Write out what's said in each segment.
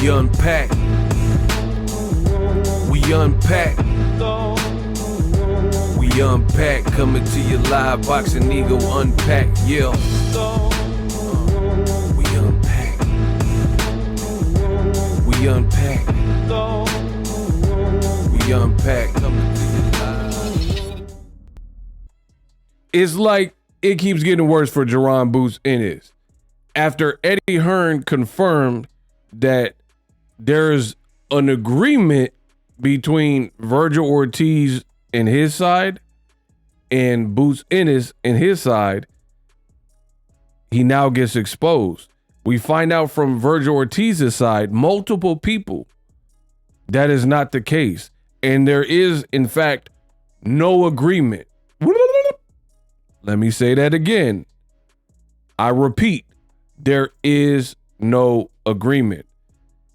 We unpack. We unpack. We unpack. Coming to your live boxing ego unpack. Yeah. We unpack. We unpack. We unpack. Coming to your live. It's like it keeps getting worse for Jaron Boots Ennis. After Eddie Hearn confirmed that there's an agreement between Vergil Ortiz and his side and Boots Ennis and his side, he now gets exposed. We find out from Vergil Ortiz's side, multiple people, that is not the case. And there is, in fact, no agreement. Let me say that again. I repeat, there is no agreement.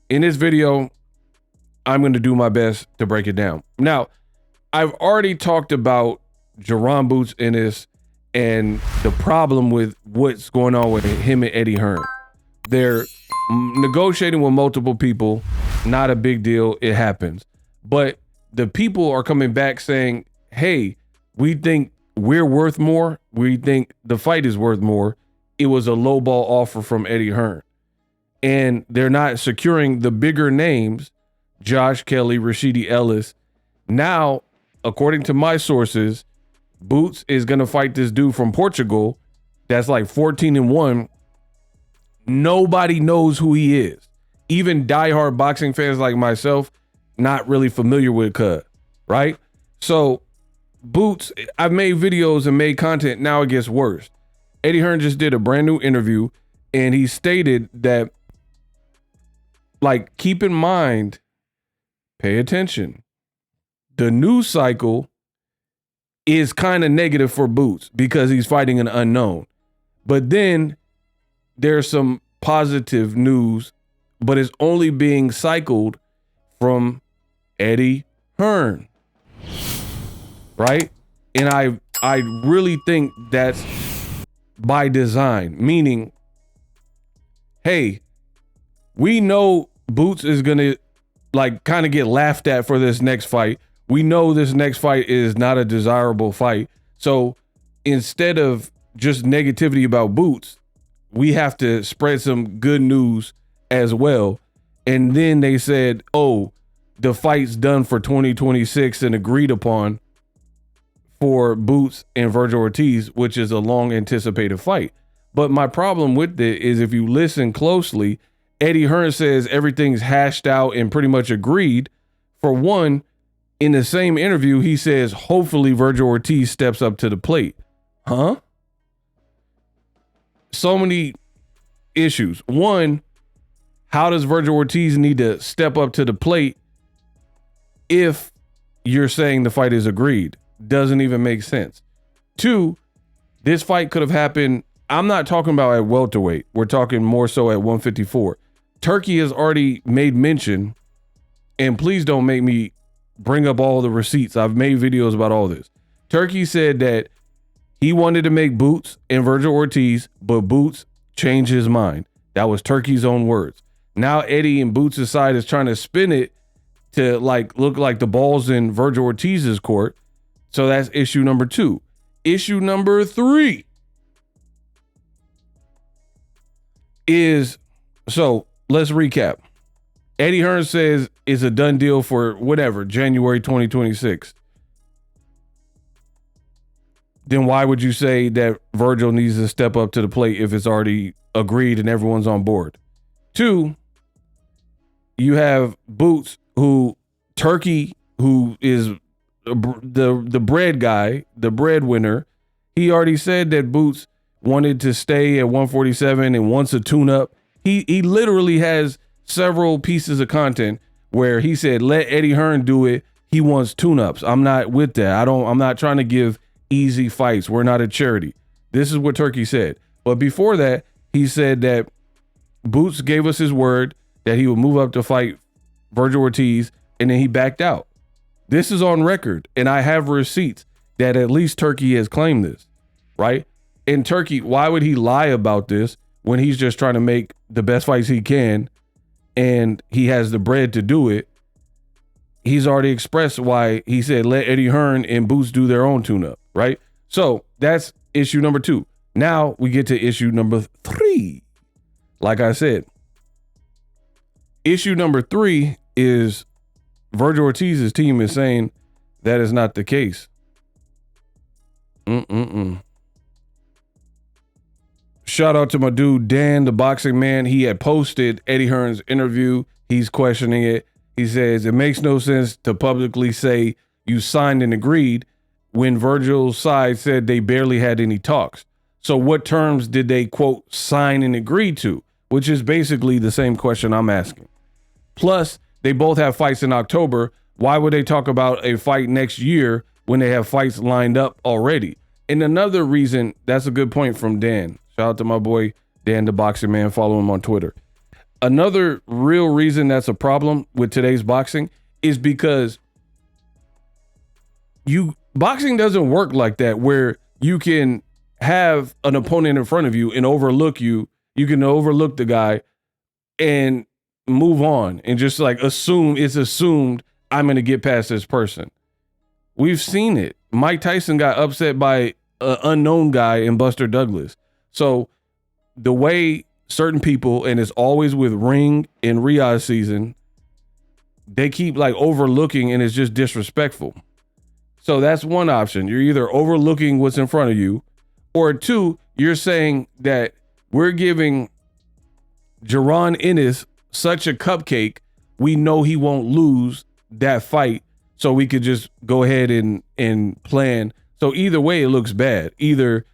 In this video, I'm going to do my best to break it down. Now, I've already talked about Jaron Boots Ennis and the problem with what's going on with him and Eddie Hearn. They're negotiating with multiple people. Not a big deal. It happens. But the people are coming back saying, hey, we think we're worth more. We think the fight is worth more. It was a lowball offer from Eddie Hearn. And they're not securing the bigger names, Josh Kelly, Rashidi Ellis. Now, according to my sources, Boots is going to fight this dude from Portugal that's like 14-1. Nobody knows who he is. Even diehard boxing fans like myself, not really familiar with Cud, right? So Boots, I've made videos and made content. Now it gets worse. Eddie Hearn just did a brand new interview and he stated that, like, keep in mind, pay attention. The news cycle is kind of negative for Boots because he's fighting an unknown. But then there's some positive news, but it's only being cycled from Eddie Hearn. Right? And I really think that's by design, meaning, hey, we know Boots is going to like kind of get laughed at for this next fight. We know this next fight is not a desirable fight. So instead of just negativity about Boots, we have to spread some good news as well. And then they said, oh, the fight's done for 2026 and agreed upon for Boots and Vergil Ortiz, which is a long anticipated fight. But my problem with it is if you listen closely, Eddie Hearn says everything's hashed out and pretty much agreed. For one, in the same interview, he says, hopefully Vergil Ortiz steps up to the plate. Huh? So many issues. One, how does Vergil Ortiz need to step up to the plate if you're saying the fight is agreed? Doesn't even make sense. Two, this fight could have happened. I'm not talking about at welterweight. We're talking more so at 154. Turkey has already made mention, and please don't make me bring up all the receipts. I've made videos about all this. Turkey said that he wanted to make Boots and Vergil Ortiz, but Boots changed his mind. That was Turkey's own words. Now Eddie and Boots' side is trying to spin it to like look like the ball's in Vergil Ortiz's court. So that's issue number 2. Issue number 3 is, so let's recap. Eddie Hearn says it's a done deal for whatever, January 2026. Then why would you say that Vergil needs to step up to the plate if it's already agreed and everyone's on board? 2, you have Boots, who Turkey, who is the bread guy, the breadwinner. He already said that Boots wanted to stay at 147 and wants a tune-up. He literally has several pieces of content where he said, let Eddie Hearn do it. He wants tune-ups. I'm not with that. I'm not trying to give easy fights. We're not a charity. This is what Turkey said. But before that, he said that Boots gave us his word that he would move up to fight Vergil Ortiz, and then he backed out. This is on record, and I have receipts that at least Turkey has claimed this, right? And Turkey, why would he lie about this when he's just trying to make the best fights he can and he has the bread to do it, he's already expressed why he said let Eddie Hearn and Boots do their own tune-up, right? So that's issue number 2. Now we get to issue number 3. Like I said, issue number 3 is Vergil Ortiz's team is saying that is not the case. Shout out to my dude, Dan, the boxing man. He had posted Eddie Hearn's interview. He's questioning it. He says, it makes no sense to publicly say you signed and agreed when Vergil's side said they barely had any talks. So what terms did they, quote, sign and agree to? Which is basically the same question I'm asking. Plus, they both have fights in October. Why would they talk about a fight next year when they have fights lined up already? And another reason, that's a good point from Dan. Shout out to my boy, Dan, the boxing man. Follow him on Twitter. Another real reason that's a problem with today's boxing is because boxing doesn't work like that, where you can have an opponent in front of you and overlook you. You can overlook the guy and move on and just like it's assumed I'm going to get past this person. We've seen it. Mike Tyson got upset by an unknown guy in Buster Douglas. So the way certain people, and it's always with Ring and Riyadh season, they keep like overlooking, and it's just disrespectful. So that's one option. You're either overlooking what's in front of you, or 2, you're saying that we're giving Jaron Ennis such a cupcake, we know he won't lose that fight, so we could just go ahead and plan. So either way, it looks bad. Either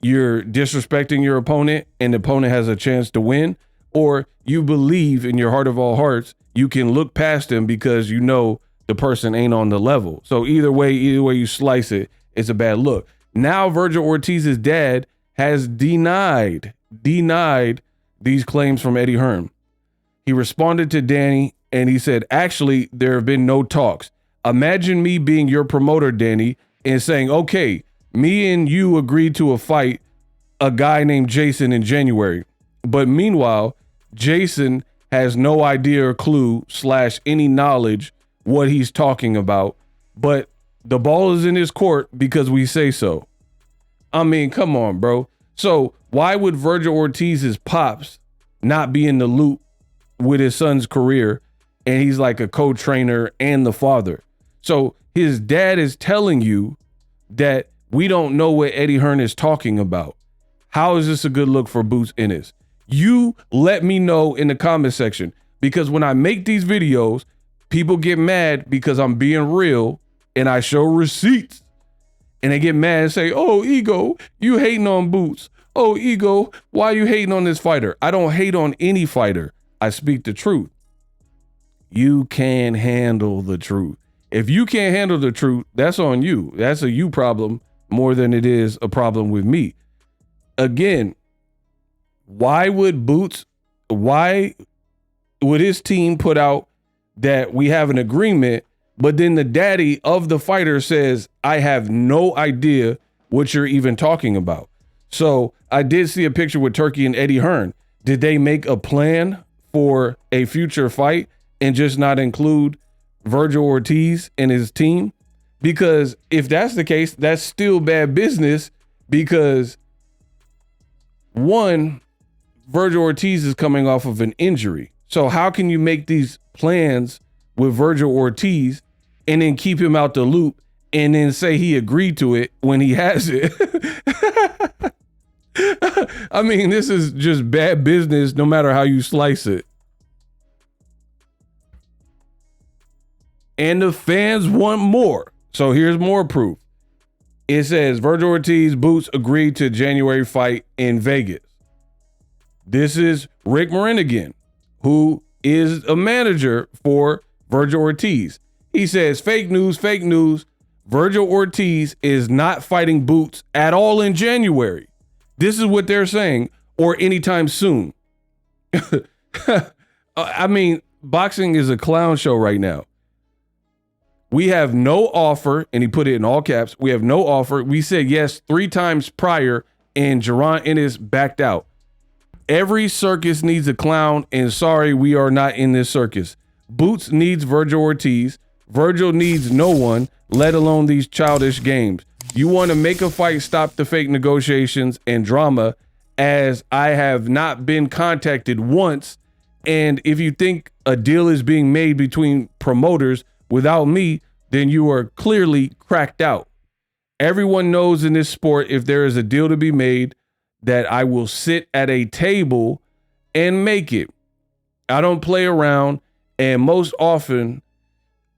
you're disrespecting your opponent and the opponent has a chance to win, or you believe in your heart of all hearts you can look past him because you know the person ain't on the level. So either way you slice it, it's a bad look. Now Vergil Ortiz's dad has denied these claims from Eddie Hearn. He responded to Danny and he said, actually, there have been no talks. Imagine me being your promoter, Danny, and saying, okay, me and you agreed to a fight a guy named Jason in January. But meanwhile, Jason has no idea or clue / any knowledge what he's talking about. But the ball is in his court because we say so. I mean, come on, bro. So why would Vergil Ortiz's pops not be in the loop with his son's career? And he's like a co-trainer and the father. So his dad is telling you that we don't know what Eddie Hearn is talking about. How is this a good look for Boots Ennis? You let me know in the comment section, because when I make these videos, people get mad because I'm being real and I show receipts. And they get mad and say, oh, Ego, you hating on Boots. Oh, Ego, why you hating on this fighter? I don't hate on any fighter. I speak the truth. You can't handle the truth. If you can't handle the truth, that's on you. That's a you problem more than it is a problem with me. Again, why would his team put out that we have an agreement, but then the daddy of the fighter says, I have no idea what you're even talking about? So I did see a picture with Turkey and Eddie Hearn. Did they make a plan for a future fight and just not include Vergil Ortiz and his team? Because if that's the case, that's still bad business, because one, Vergil Ortiz is coming off of an injury. So how can you make these plans with Vergil Ortiz and then keep him out the loop and then say he agreed to it when he has it? I mean, this is just bad business no matter how you slice it. And the fans want more. So here's more proof. It says Vergil Ortiz Boots agreed to January fight in Vegas. This is Rick Morenigan, who is a manager for Vergil Ortiz. He says, fake news, fake news. Vergil Ortiz is not fighting Boots at all in January. This is what they're saying, or anytime soon. I mean, boxing is a clown show right now. We have no offer, and he put it in all caps. We have no offer. We said yes 3 times prior, and Jaron Ennis backed out. Every circus needs a clown, and sorry, we are not in this circus. Boots needs Vergil Ortiz. Vergil needs no one, let alone these childish games. You want to make a fight, stop the fake negotiations and drama, as I have not been contacted once. And if you think a deal is being made between promoters without me, then you are clearly cracked out. Everyone knows in this sport, if there is a deal to be made, that I will sit at a table and make it. I don't play around, and most often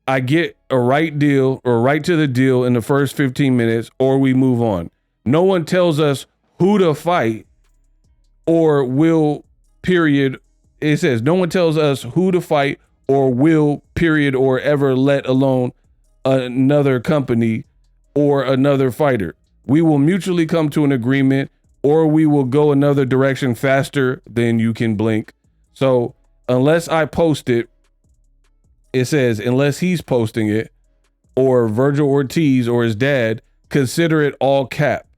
I get a right deal or right to the deal in the first 15 minutes, or we move on. No one tells us who to fight or will, period. It says no one tells us who to fight or will, period, or ever, let alone another company or another fighter. We will mutually come to an agreement, or we will go another direction faster than you can blink. So unless I post it, it says, unless he's posting it, or Vergil Ortiz or his dad, consider it all cap.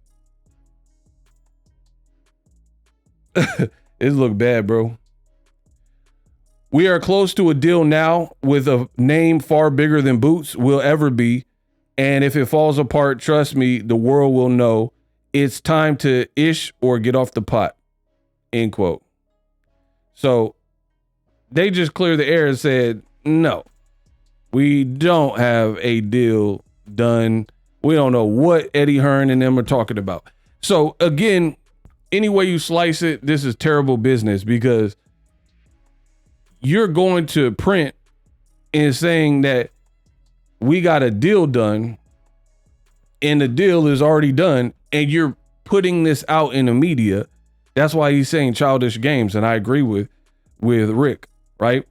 It look bad, bro. We are close to a deal now with a name far bigger than Boots will ever be. And if it falls apart, trust me, the world will know. It's time to ish or get off the pot. End quote. So they just cleared the air and said, no, we don't have a deal done. We don't know what Eddie Hearn and them are talking about. So again, any way you slice it, this is terrible business, because you're going to print and saying that we got a deal done, and the deal is already done, and you're putting this out in the media. That's why he's saying childish games, and I agree with Rick, right?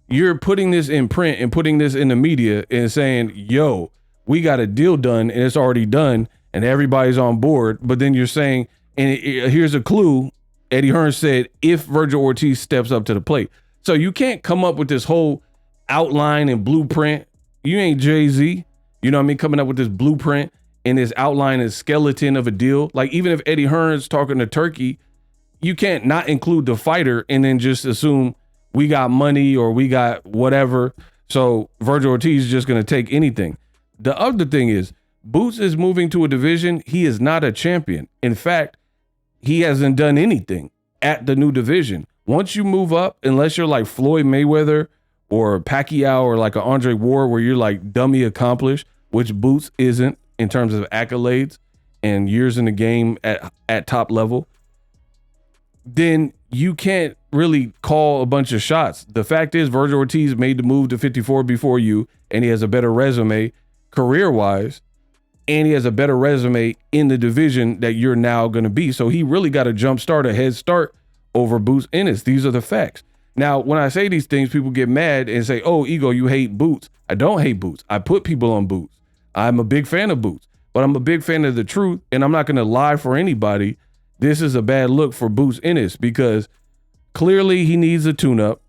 You're putting this in print and putting this in the media and saying, yo, we got a deal done and it's already done and everybody's on board. But then you're saying, and here's a clue, Eddie Hearn said, if Vergil Ortiz steps up to the plate. So you can't come up with this whole outline and blueprint. You ain't Jay-Z, you know what I mean, coming up with this blueprint and this outline and skeleton of a deal. Like, even if Eddie Hearn's talking to Turkey, you can't not include the fighter and then just assume we got money or we got whatever. So Vergil Ortiz is just going to take anything. The other thing is, Boots is moving to a division. He is not a champion. In fact, he hasn't done anything at the new division. Once you move up, unless you're like Floyd Mayweather or Pacquiao or like an Andre Ward, where you're like dummy accomplished, which Boots isn't in terms of accolades and years in the game at top level, then you can't really call a bunch of shots. The fact is, Vergil Ortiz made the move to 54 before you, and he has a better resume career-wise, and he has a better resume in the division that you're now going to be. So he really got a jump start, a head start over Boots Ennis. These are the facts. Now, when I say these things, people get mad and say, oh, Ego, you hate Boots. I don't hate Boots. I put people on Boots. I'm a big fan of Boots, but I'm a big fan of the truth, and I'm not going to lie for anybody. This is a bad look for Boots Ennis, because clearly he needs a tune-up.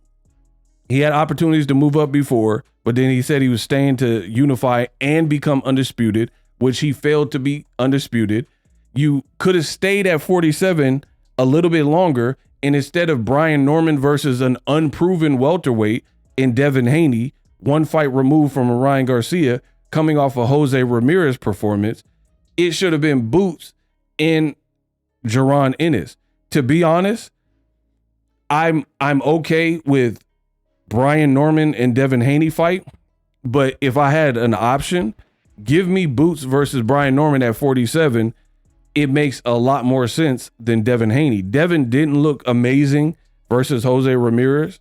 He had opportunities to move up before, but then he said he was staying to unify and become undisputed, which he failed to be undisputed. You could have stayed at 47 a little bit longer, and instead of Brian Norman versus an unproven welterweight in Devin Haney, one fight removed from Ryan Garcia, coming off a Jose Ramirez performance, it should have been Boots in Jaron Ennis. To be honest, I'm okay with Brian Norman and Devin Haney fight, but if I had an option, give me Boots versus Brian Norman at 47. It makes a lot more sense than Devin Haney. Devin didn't look amazing versus Jose Ramirez.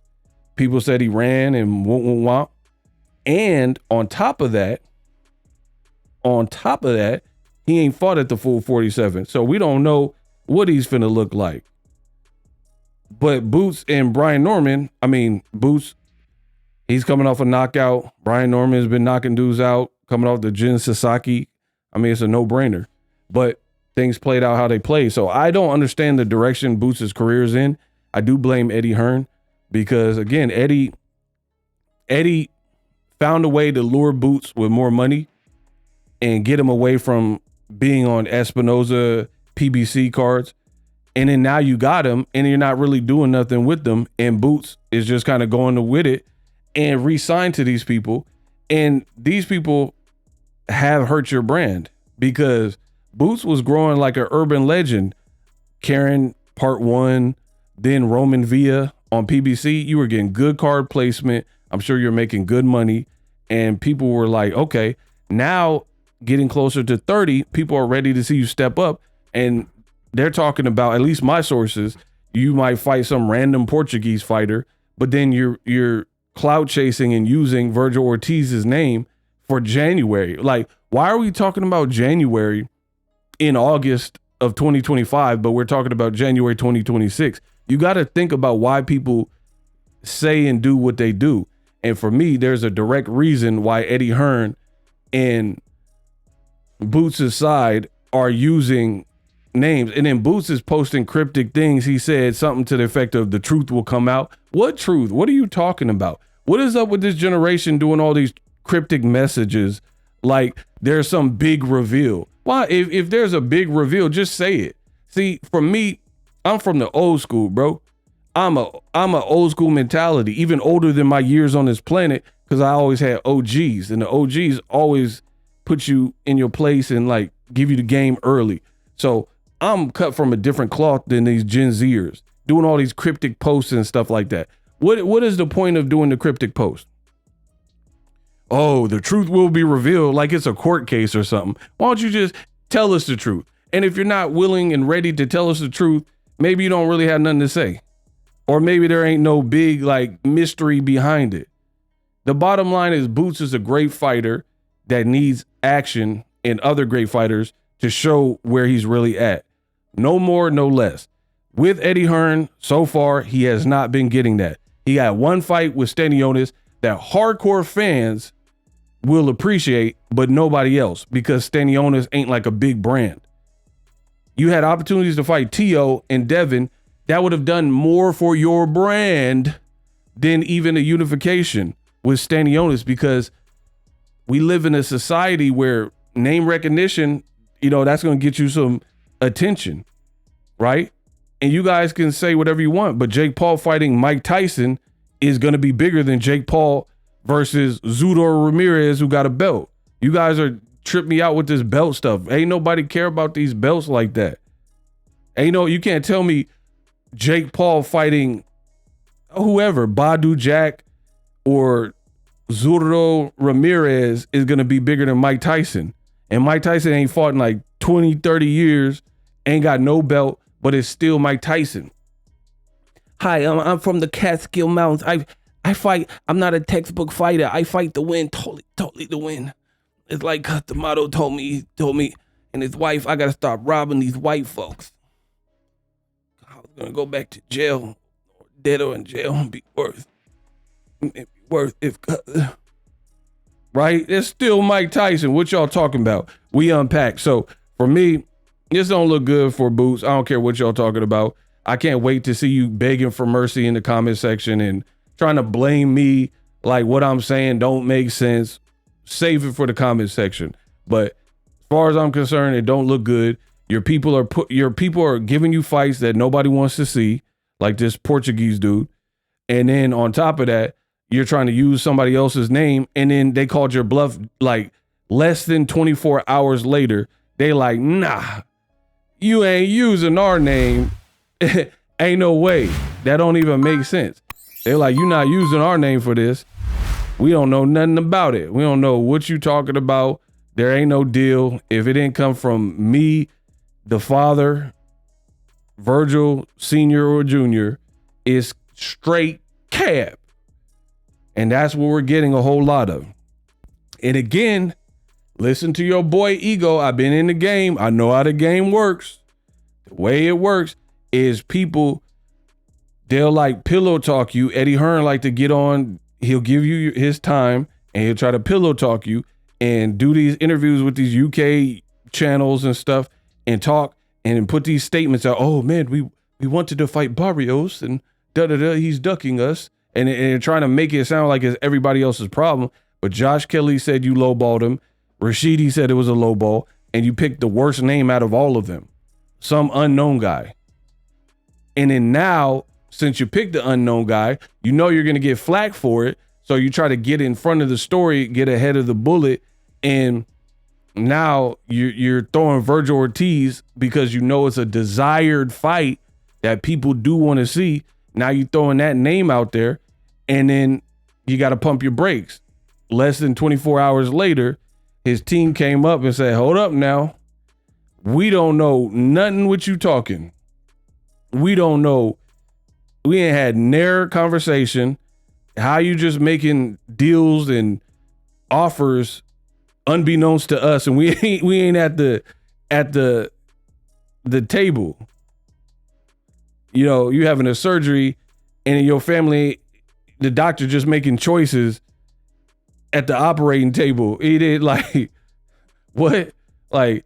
People said he ran and womp. And on top of that, he ain't fought at the full 47. So we don't know what he's finna look like. But Boots and Brian Norman, I mean, Boots, he's coming off a knockout. Brian Norman has been knocking dudes out, coming off the Jin Sasaki. I mean, it's a no-brainer. But things played out how they played. So I don't understand the direction Boots' career is in. I do blame Eddie Hearn, because, again, Eddie found a way to lure Boots with more money and get him away from being on Espinoza PBC cards. And then now you got him and you're not really doing nothing with them. And Boots is just kind of going with it and re-signed to these people. And these people have hurt your brand because Boots was growing like an urban legend. Karen Part 1, then Roman Villa on PBC. You were getting good card placement. I'm sure you're making good money. And people were like, okay, now getting closer to 30, people are ready to see you step up. And they're talking about, at least my sources, you might fight some random Portuguese fighter, but then you're clout chasing and using Vergil Ortiz's name for January. Like, why are we talking about January in August of 2025, but we're talking about January 2026? You got to think about why people say and do what they do. And for me, there's a direct reason why Eddie Hearn and Boots' side are using names. And then Boots is posting cryptic things. He said something to the effect of the truth will come out. What truth? What are you talking about? What is up with this generation doing all these cryptic messages like there's some big reveal? Why? If there's a big reveal, just say it. See, for me, I'm from the old school, bro. I'm a old school mentality, even older than my years on this planet, because I always had OGs, and the OGs always put you in your place and like give you the game early. So I'm cut from a different cloth than these Gen Zers doing all these cryptic posts and stuff like that. What is the point of doing the cryptic post? Oh, the truth will be revealed like it's a court case or something. Why don't you just tell us the truth? And if you're not willing and ready to tell us the truth, maybe you don't really have nothing to say. Or maybe there ain't no big like mystery behind it. The bottom line is Boots is a great fighter that needs action and other great fighters to show where he's really at. No more, no less. With Eddie Hearn, so far, he has not been getting that. He had one fight with Stanionis that hardcore fans will appreciate, but nobody else, because Stanionis ain't like a big brand. You had opportunities to fight Tio and Devin that would have done more for your brand than even a unification with Stanionis, because we live in a society where name recognition, you know, that's going to get you some attention, right? And you guys can say whatever you want, but Jake Paul fighting Mike Tyson is going to be bigger than Jake Paul versus Zudor Ramirez, who got a belt. You guys are tripping me out with this belt stuff. Ain't nobody care about these belts like that. You can't tell me Jake Paul fighting whoever, Badu Jack or Zurdo Ramirez is going to be bigger than Mike Tyson. And Mike Tyson ain't fought in like 20, 30 years, ain't got no belt, but it's still Mike Tyson. Hi, I'm from the Catskill Mountains. I fight. I'm not a textbook fighter. I fight to win, totally to win. It's like Tomato told me and his wife, I got to stop robbing these white folks. I was going to go back to jail, dead or in jail, and be worth if, right? It's still Mike Tyson. What y'all talking about? We unpack. So for me, this don't look good for Boots. I don't care what y'all talking about. I can't wait to see you begging for mercy in the comment section and trying to blame me like what I'm saying don't make sense. Save it for the comment section. But as far as I'm concerned, it don't look good. Your people are giving you fights that nobody wants to see, like this Portuguese dude. And then on top of that, you're trying to use somebody else's name, and then they called your bluff like less than 24 hours later. They like, nah, you ain't using our name. Ain't no way. That don't even make sense. They're like, you're not using our name for this. We don't know nothing about it. We don't know what you talking about. There ain't no deal. If it didn't come from me, the father, Vergil Sr. or Jr., it's straight cab. And that's what we're getting a whole lot of. And again, listen to your boy Ego. I've been in the game. I know how the game works. The way it works is people, they'll like pillow talk you. Eddie Hearn like to get on. He'll give you his time and he'll try to pillow talk you and do these interviews with these UK channels and stuff and talk and put these statements out. Oh man, we wanted to fight Barrios and he's ducking us. And trying to make it sound like it's everybody else's problem. But Josh Kelly said you lowballed him. Rashidi said it was a lowball. And you picked the worst name out of all of them. Some unknown guy. And then now, since you picked the unknown guy, you know you're going to get flack for it. So you try to get in front of the story, get ahead of the bullet. And now you're throwing Vergil Ortiz because you know it's a desired fight that people do want to see. Now you throwing that name out there, and then you got to pump your brakes. Less than 24 hours later, his team came up and said, hold up now. We don't know nothing what you talking. We don't know. We ain't had near conversation. How you just making deals and offers unbeknownst to us, and we ain't at the table. You know, you having a surgery, and in your family, the doctor just making choices at the operating table. He did like what? Like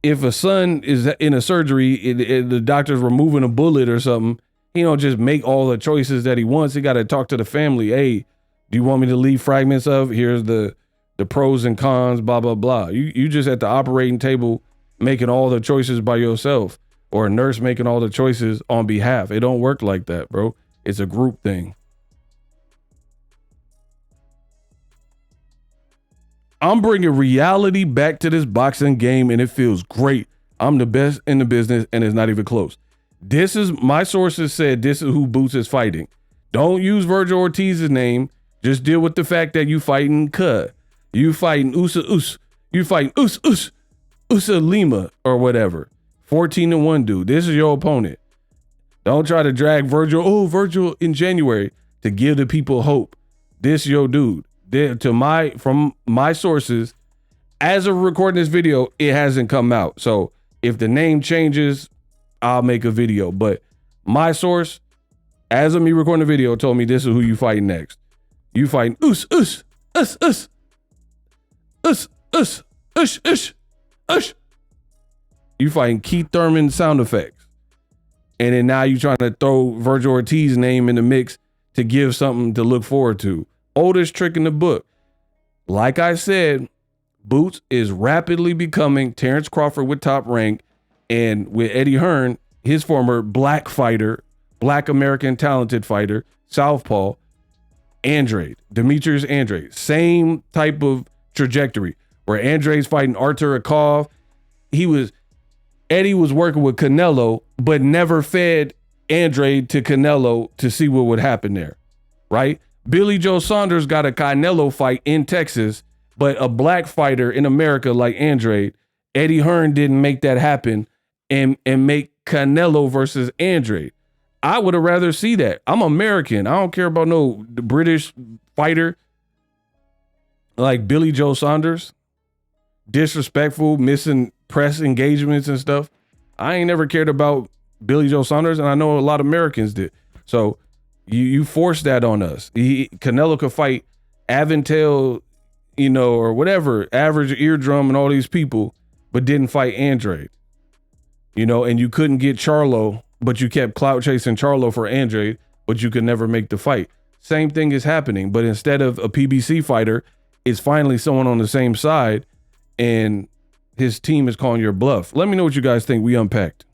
if a son is in a surgery, the doctor's removing a bullet or something, he don't just make all the choices that he wants. He got to talk to the family. Hey, do you want me to leave fragments of? Here's the pros and cons, blah, blah, blah. You just at the operating table making all the choices by yourself, or a nurse making all the choices on behalf. It don't work like that, bro. It's a group thing. I'm bringing reality back to this boxing game, and it feels great. I'm the best in the business, and it's not even close. This is my sources said this is who Boots is fighting. Don't use Vergil Ortiz's name. Just deal with the fact that you fighting Cud. You fighting Usa. You fighting Usa Lima or whatever. 14-1 dude. This is your opponent. Don't try to drag Vergil. Oh, Vergil in January to give the people hope. This your dude. From my sources, as of recording this video, it hasn't come out. So if the name changes, I'll make a video. But my source, as of me recording the video, told me this is who you fighting next. You fighting us. You fighting Keith Thurman sound effects. And then now you trying to throw Vergil Ortiz's name in the mix to give something to look forward to. Oldest trick in the book. Like I said, Boots is rapidly becoming Terrence Crawford with Top Rank, and with Eddie Hearn, his former black fighter, black American talented fighter, Southpaw, Demetrius Andrade. Same type of trajectory where Andrade's fighting Artur Akov. Eddie was working with Canelo, but never fed Andrade to Canelo to see what would happen there, right? Billy Joe Saunders got a Canelo fight in Texas, but a black fighter in America like Andrade, Eddie Hearn didn't make that happen and make Canelo versus Andrade. I would have rather see that. I'm American. I don't care about no British fighter like Billy Joe Saunders. Disrespectful, missing press engagements and stuff. I ain't never cared about Billy Joe Saunders, and I know a lot of Americans did. So you forced that on us. Canelo could fight Aventel, or whatever, Average Eardrum and all these people, but didn't fight Andrade. And you couldn't get Charlo, but you kept clout chasing Charlo for Andrade, but you could never make the fight. Same thing is happening, but instead of a PBC fighter, it's finally someone on the same side, and his team is calling your bluff. Let me know what you guys think. We unpacked.